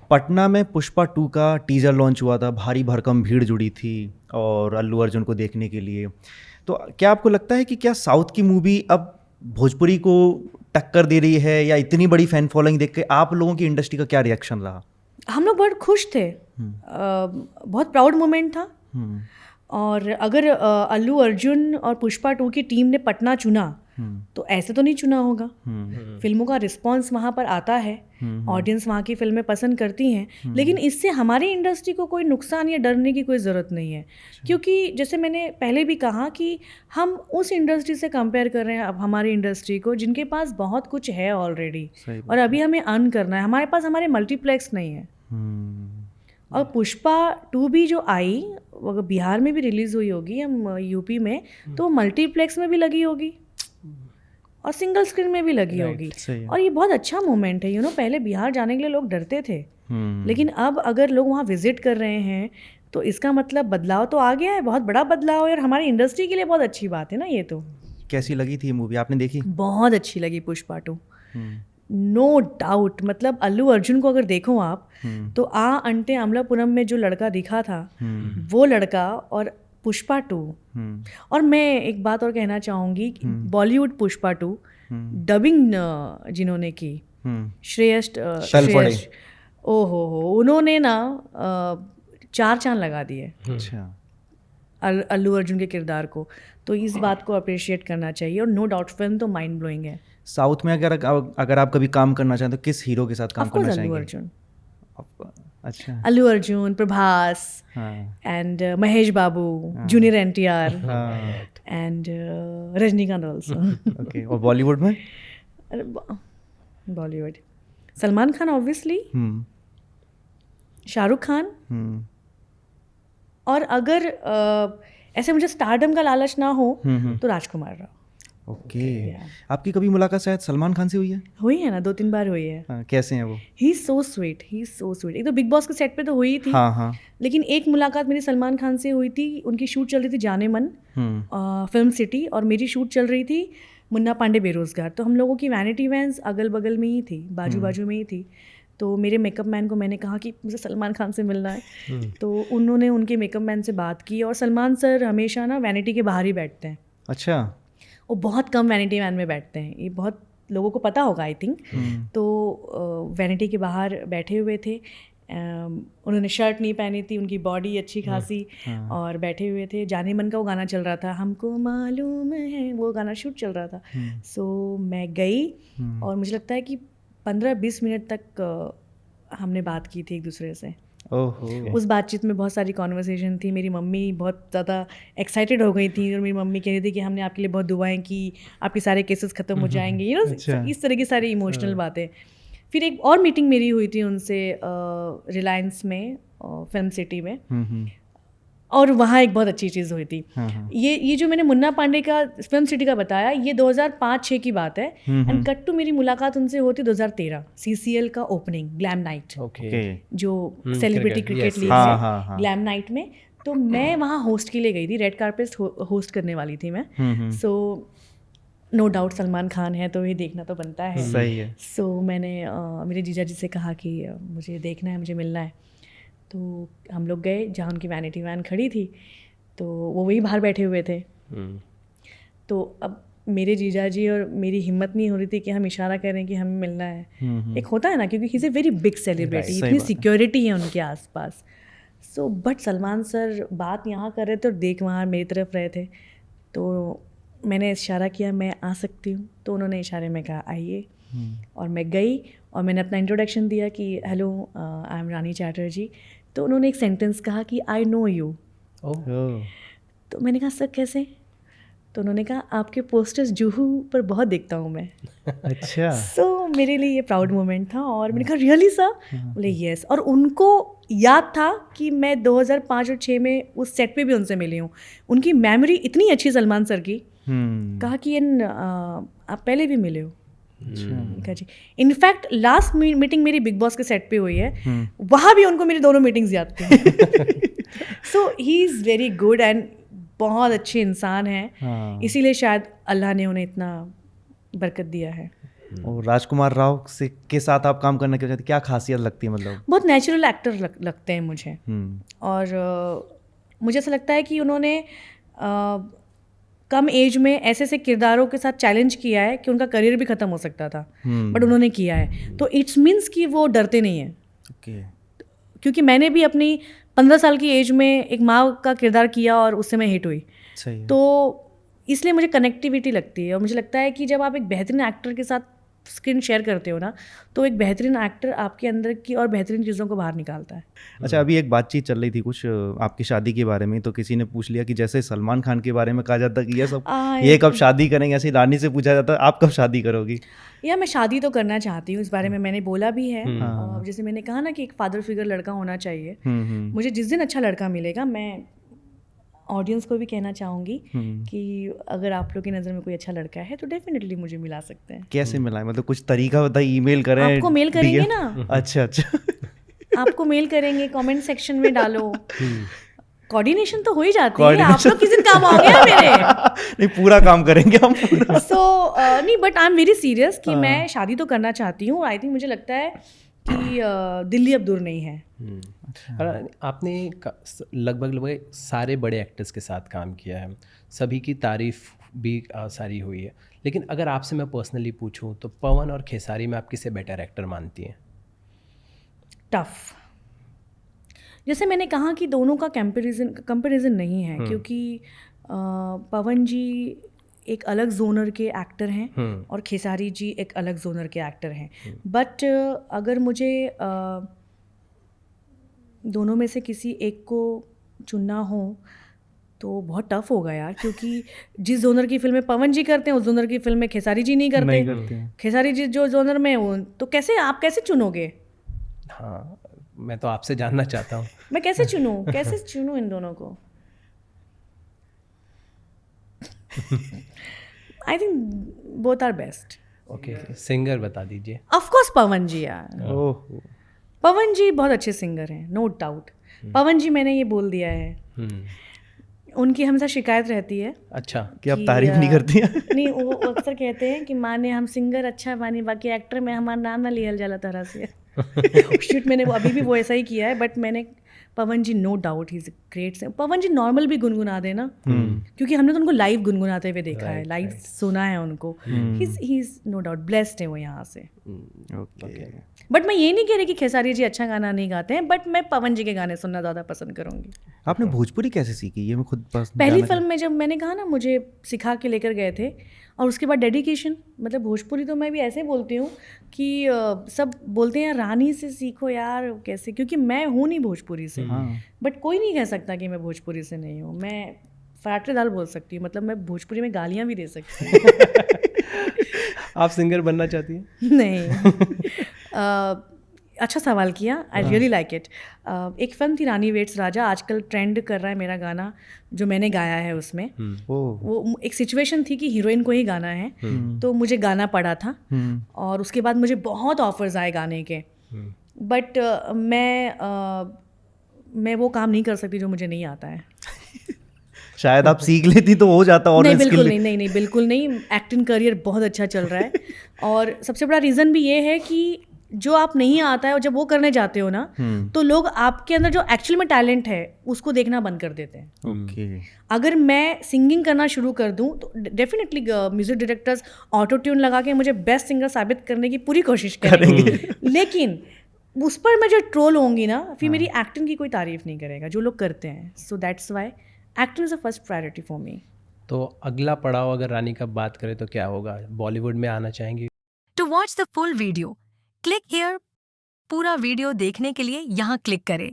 पटना में पुष्पा 2 का teaser launch हुआ था, भारी भरकम भीड़ जुड़ी थी और अल्लू अर्जुन को देखने के लिए। तो क्या आपको लगता है कि क्या साउथ की मूवी अब भोजपुरी को टक्कर दे रही है, या इतनी बड़ी फैन फॉलोइंग देख के आप लोगों की इंडस्ट्री का क्या रिएक्शन रहा? हम लोग बहुत खुश थे, बहुत प्राउड मोमेंट था। और अगर अल्लू अर्जुन और पुष्पा 2 की टीम ने पटना चुना तो ऐसे तो नहीं चुना होगा। फिल्मों का रिस्पांस वहाँ पर आता है, ऑडियंस वहाँ की फिल्में पसंद करती हैं, लेकिन इससे हमारी इंडस्ट्री को कोई नुकसान या डरने की कोई ज़रूरत नहीं है। क्योंकि जैसे मैंने पहले भी कहा कि हम उस इंडस्ट्री से कंपेयर कर रहे हैं अब हमारी इंडस्ट्री को जिनके पास बहुत कुछ है ऑलरेडी, और अभी हमें अर्न करना है। हमारे पास हमारे मल्टीप्लेक्स नहीं है। और पुष्पा 2 भी जो आई, अगर बिहार में भी रिलीज़ हुई होगी, हम यूपी में, तो मल्टीप्लेक्स में भी लगी होगी और सिंगल स्क्रीन में भी लगी होगी। और ये बहुत अच्छा मोमेंट है। पहले बिहार जाने के लिए लोग डरते थे, लेकिन अब अगर लोग वहाँ विजिट कर रहे हैं तो इसका मतलब बदलाव तो आ गया है, बहुत बड़ा बदलाव है, और हमारी इंडस्ट्री के लिए बहुत अच्छी बात है ना ये। तो कैसी लगी थी ये मूवी, आपने देखी? बहुत अच्छी लगी पुष्पा 2, नो डाउट। मतलब अल्लू अर्जुन को अगर देखो आप तो अंटे अमलापुरम में जो लड़का दिखा था वो लड़का, और पुष्पा 2। और मैं एक बात और कहना चाहूँगी, बॉलीवुड पुष्पा 2 डबिंग जिन्होंने की, श्रेयस, ओहो उन्होंने ना 4 चांद लगा दिए अल्लू अर्जुन के किरदार को। तो इस बात को अप्रिशिएट करना चाहिए, और नो डाउट फिल्म तो माइंड ब्लोइंग है। साउथ में अगर आप कभी काम करना चाहें तो किस हीरो के साथ काम करना चाहेंगे? अल्लू अर्जुन। अच्छा, Allu Arjun, Prabhas, and Mahesh Babu, junior NTR, and Rajinikanth also. Okay, और बॉलीवुड में? बॉलीवुड सलमान खान ऑब्वियसली, शाहरुख खान, और अगर ऐसे मुझे स्टारडम का लालच ना हो तो राजकुमार राव। ओके। आपकी कभी मुलाकात शायद सलमान खान से हुई है? हुई है ना, 2-3 बार हुई है। कैसे हैं वो? He is so sweet, he is so sweet. एक तो बिग बॉस के सेट पे तो हुई थी, हाँ। लेकिन एक मुलाकात मेरी सलमान खान से हुई थी। उनकी शूट चल रही थी जाने मन फिल्म सिटी, और मेरी शूट चल रही थी मुन्ना पांडे बेरोजगार। तो हम लोगों की वैनिटी वैन्स अगल बगल में ही थी, बाजू बाजू में ही थी। तो मेरे मेकअप मैन को मैंने कहा कि मुझे सलमान खान से मिलना है, तो उन्होंने उनके मेकअप मैन से बात की। और सलमान सर हमेशा ना वैनिटी के बाहर ही बैठते हैं। अच्छा। वो बहुत कम वैनिटी वैन में बैठते हैं, ये बहुत लोगों को पता होगा आई थिंक। तो वैनिटी के बाहर बैठे हुए थे, उन्होंने शर्ट नहीं पहनी थी, उनकी बॉडी अच्छी खासी, और बैठे हुए थे। जाने मन का वो गाना चल रहा था, हमको मालूम है, वो गाना शूट चल रहा था। सो मैं गई, और मुझे लगता है कि 15-20 मिनट तक हमने बात की थी एक दूसरे से। उस बातचीत में बहुत सारी कॉन्वर्सेशन थी। मेरी मम्मी बहुत ज़्यादा एक्साइटेड हो गई थी, और मेरी मम्मी कह रही थी कि हमने आपके लिए बहुत दुआएं की, आपके सारे केसेस ख़त्म हो जाएंगे, इस तरह की सारी इमोशनल बातें। फिर एक और मीटिंग मेरी हुई थी उनसे रिलायंस में, फिल्म सिटी में, और वहाँ एक बहुत अच्छी चीज़ हुई थी। ये जो मैंने मुन्ना पांडे का फिल्म सिटी का बताया, ये 2005-6 की बात है। एंड कट टू मेरी मुलाकात उनसे होती 2013 CCL का ओपनिंग ग्लैम नाइट, जो सेलिब्रिटी क्रिकेट लीग है, ग्लैम नाइट में। तो मैं वहाँ होस्ट के लिए गई थी, रेड कार्पेट होस्ट करने वाली थी मैं। So no doubt Salman Khan है तो ये देखना तो बनता है। सही है। सो मैंने मेरे जीजा जी से कहा कि मुझे देखना है, मुझे मिलना है। तो हम लोग गए जहाँ उनकी वैनिटी वैन खड़ी थी, तो वो वही बाहर बैठे हुए थे। तो अब मेरे जीजा जी और मेरी हिम्मत नहीं हो रही थी कि हम इशारा करें कि हमें मिलना है। एक होता है ना, क्योंकि he is a very big celebrity, इतनी सिक्योरिटी है उनके आसपास। सो बट सलमान सर बात यहाँ कर रहे थे और देख वहाँ मेरी तरफ रहे थे। तो मैंने इशारा किया मैं आ सकती हूँ, तो उन्होंने इशारे में कहा आइए, और मैं गई और मैंने अपना इंट्रोडक्शन दिया कि हेलो आई एम रानी चैटर्जी। तो उन्होंने एक सेंटेंस कहा कि आई नो यू। तो मैंने कहा सर कैसे? तो उन्होंने कहा आपके पोस्टर्स जुहू पर बहुत देखता हूँ मैं। अच्छा। सो मेरे लिए ये प्राउड मोमेंट था, और मैंने कहा रियली सर? बोले यस। और उनको याद था कि मैं 2005 और 6 में उस सेट पे भी उनसे मिली हूँ। उनकी मेमोरी इतनी अच्छी सलमान सर की, कहा कि आप पहले भी मिले हो। जी। इनफैक्ट लास्ट मीटिंग मेरी बिग बॉस के सेट पे हुई है, वहाँ भी उनको मेरी दोनों मीटिंग्स याद थी। So he is very good and बहुत अच्छे इंसान हैं। इसीलिए शायद अल्लाह ने उन्हें इतना बरकत दिया है। और राजकुमार राव से के साथ आप काम करना क्यों चाहते, क्या खासियत लगती है मतलब? बहुत नेचुरल एक्टर लगते हैं मुझे। और मुझे ऐसा लगता है कि उन्होंने कम एज में ऐसे ऐसे किरदारों के साथ चैलेंज किया है कि उनका करियर भी ख़त्म हो सकता था, बट उन्होंने किया है। तो इट्स मीन्स कि वो डरते नहीं हैं। ओके। क्योंकि मैंने भी अपनी 15 साल की एज में एक माँ का किरदार किया और उससे मैं हिट हुई। सही है। तो इसलिए मुझे कनेक्टिविटी लगती है, और मुझे लगता है कि जब आप एक बेहतरीन एक्टर के साथ स्क्रीन शेयर करते हो ना, तो एक बेहतरीन एक्टर आपके अंदर की और बेहतरीन चीज़ों को बाहर निकालता है। अच्छा, अभी एक बातचीत चल रही थी कुछ आपकी शादी के बारे में, तो किसी ने पूछ लिया कि जैसे सलमान खान के बारे में कहा जाता है कि ये कब शादी करेंगे, ऐसे रानी से पूछा जाता है आप कब शादी करोगी? या मैं शादी तो करना चाहती हूँ, इस बारे में मैंने बोला भी है। जैसे मैंने कहा ना कि एक फादर फिगर लड़का होना चाहिए। मुझे जिस दिन अच्छा लड़का मिलेगा, मैं ऑडियंस को भी कहना चाहूँगी कि अगर आप लोग की नज़र में कोई अच्छा लड़का है तो डेफिनेटली मुझे मिला सकते हैं। कैसे मिलाएं, मतलब कुछ तरीका बताइए? ईमेल करें? आपको मेल करेंगे ना। अच्छा। आपको मेल करेंगे, कमेंट सेक्शन में डालो, कोऑर्डिनेशन तो हो ही जाती है। आप लोग किस दिन काम आओगे मेरे? नहीं, पूरा काम करेंगे हम पूरा। नहीं, but I am very serious कि मैं शादी तो करना चाहती हूँ। आई थिंक मुझे लगता है कि दिल्ली अब दूर नहीं है। और आपने लगभग सारे बड़े एक्टर्स के साथ काम किया है, सभी की तारीफ भी सारी हुई है, लेकिन अगर आपसे मैं पर्सनली पूछूं तो पवन और खेसारी में आप किसे बेटर एक्टर मानती हैं? टफ। जैसे मैंने कहा कि दोनों का कंपैरिजन नहीं है, क्योंकि पवन जी एक अलग जोनर के एक्टर हैं और खेसारी जी एक अलग जोनर के एक्टर हैं। बट अगर मुझे दोनों में से किसी एक को चुनना हो तो बहुत टफ होगा यार, क्योंकि जिस जोनर की फिल्में पवन जी करते हैं उस जोनर की फिल्में खेसारी जी नहीं करते। खेसारी जी जो जोनर में वो, तो कैसे आप कैसे चुनोगे? हाँ, मैं तो आपसे जानना चाहता हूँ मैं कैसे चुनूँ इन दोनों को? I think both are best. Okay, singer बता दीजिए। ऑफ कोर्स पवन जी यार। ओह, पवन जी बहुत अच्छे सिंगर हैं, नो डाउट। पवन जी, मैंने ये बोल दिया है, उनकी हमेशा शिकायत रहती है। अच्छा, कि आप तारीफ नहीं करती हैं? नहीं, वो अक्सर कहते हैं कि माने हम सिंगर अच्छा मानी, बाकी एक्टर में हमारा नाम ना लिया जाला तरह से। शूट मैंने वो अभी भी वो ऐसा ही किया है, बट मैंने Pawan ji no doubt he is great singer. Pawan ji normal भी गुनगुना दे ना, क्योंकि हमने तो उनको लाइव गुनगुनाते हुए देखा है, लाइव सुना है उनको। He is no doubt blessed है वो यहाँ से। ओके। बट मैं ये नहीं कह रही कि खेसारी जी अच्छा गाना नहीं गाते हैं, बट मैं पवन जी के गाने सुनना ज़्यादा पसंद करूँगी। आपने भोजपुरी कैसे सीखी? ये मैं खुद पहली फिल्म में जब मैंने कहा ना, मुझे सिखा के लेकर गए थे, और उसके बाद डेडिकेशन। मतलब भोजपुरी तो मैं भी ऐसे बोलती हूँ कि सब बोलते हैं रानी से सीखो यार, कैसे, क्योंकि मैं हूँ नहीं भोजपुरी से। बट कोई नहीं कह सकता कि मैं भोजपुरी से नहीं हूँ। मैं फराटे दाल बोल सकती हूँ, मतलब मैं भोजपुरी में गालियाँ भी दे सकती हूँ। आप सिंगर बनना चाहती हैं? नहीं। अच्छा सवाल किया, आई रियली लाइक इट। एक फिल्म थी रानी वेट्स राजा, आजकल ट्रेंड कर रहा है मेरा गाना जो मैंने गाया है उसमें। वो एक सिचुएशन थी कि हीरोइन को ही गाना है, तो मुझे गाना पड़ा था, और उसके बाद मुझे बहुत ऑफर्स आए गाने के। बट मैं वो काम नहीं कर सकती जो मुझे नहीं आता है। शायद आप सीख लेती तो हो जाता। और नहीं, बिल्कुल नहीं, बिल्कुल नहीं। एक्टिंग करियर बहुत अच्छा चल रहा है, और सबसे बड़ा रीज़न भी ये है कि जो आप नहीं आता है और जब वो करने जाते हो ना, तो लोग आपके अंदर जो एक्चुअल में टैलेंट है उसको देखना बंद कर देते हैं। ओके। अगर मैं सिंगिंग करना शुरू कर दूं तो definitely music directors auto tune लगा के मुझे बेस्ट सिंगर साबित करने की पूरी कोशिश करेंगे। लेकिन उस पर मैं जो ट्रोल होंगी ना, फिर मेरी एक्टिंग की कोई तारीफ नहीं करेगा जो लोग करते हैं। So that's why acting is a first priority for me. तो अगला पड़ाव अगर रानी का बात करें तो क्या होगा? बॉलीवुड में आना चाहेंगी? To watch the full video click here. पूरा वीडियो देखने के लिए यहाँ क्लिक करें।